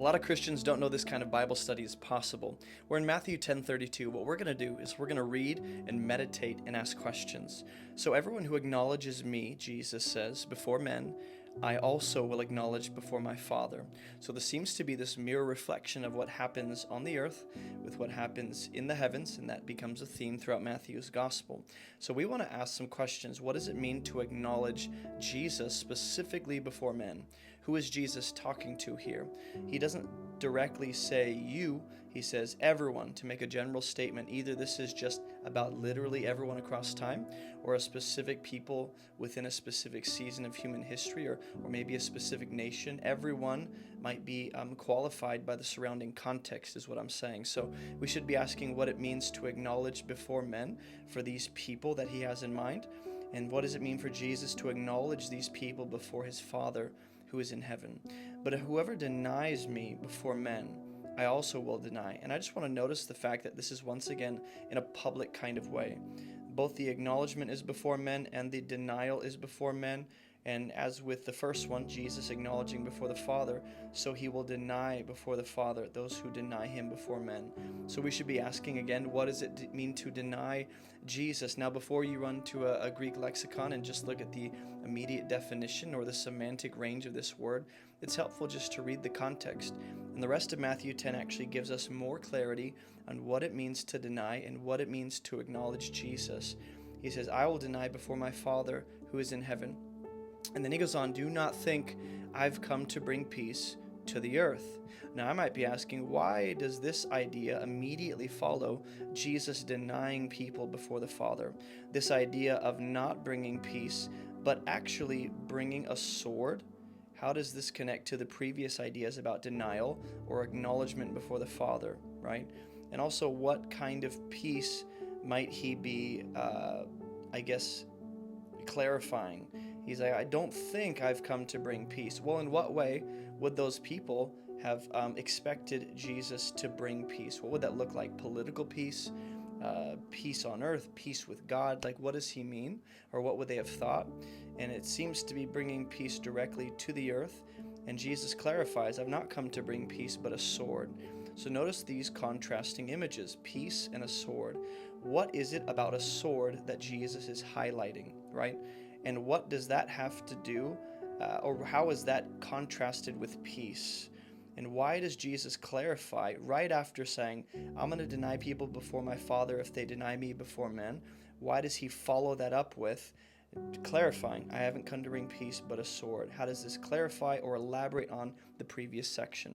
A lot of Christians don't know this kind of Bible study is possible. We're in Matthew 10:32. What we're going to do is we're going to read and meditate and ask questions. So everyone who acknowledges me, Jesus says, before men, I also will acknowledge before my Father. So this seems to be this mirror reflection of what happens on the earth with what happens in the heavens, and that becomes a theme throughout Matthew's gospel. So we want to ask some questions. What does it mean to acknowledge Jesus specifically before men? Who is Jesus talking to here? He doesn't directly say you, he says everyone to make a general statement. Either this is just about literally everyone across time, or a specific people within a specific season of human history, or maybe a specific nation. Everyone might be qualified by the surrounding context, is what I'm saying. So we should be asking what it means to acknowledge before men for these people that he has in mind. And what does it mean for Jesus to acknowledge these people before his Father who is in heaven? But whoever denies me before men, I also will deny. And I just want to notice the fact that this is once again in a public kind of way. Both the acknowledgement is before men and the denial is before men. And as with the first one, Jesus acknowledging before the Father, so he will deny before the Father those who deny him before men. So we should be asking again, what does it mean to deny Jesus? Now, before you run to a Greek lexicon and just look at the immediate definition or the semantic range of this word, it's helpful just to read the context. And the rest of Matthew 10 actually gives us more clarity on what it means to deny and what it means to acknowledge Jesus. He says, I will deny before my Father who is in heaven. And then he goes on, do not think I've come to bring peace to the earth. Now I might be asking, why does this idea immediately follow Jesus denying people before the Father? This idea of not bringing peace, but actually bringing a sword? How does this connect to the previous ideas about denial or acknowledgement before the Father, right? And also, what kind of peace might he be, clarifying? He's like, I don't think I've come to bring peace. Well, in what way would those people have expected Jesus to bring peace? What would that look like? Political peace? Peace on earth? Peace with God? Like, what does he mean? Or what would they have thought? And it seems to be bringing peace directly to the earth. And Jesus clarifies, I've not come to bring peace, but a sword. So notice these contrasting images, peace and a sword. What is it about a sword that Jesus is highlighting, right? And what does that have to do, or how is that contrasted with peace? And why does Jesus clarify right after saying, I'm going to deny people before my Father if they deny me before men? Why does he follow that up with clarifying, I haven't come to bring peace but a sword? How does this clarify or elaborate on the previous section?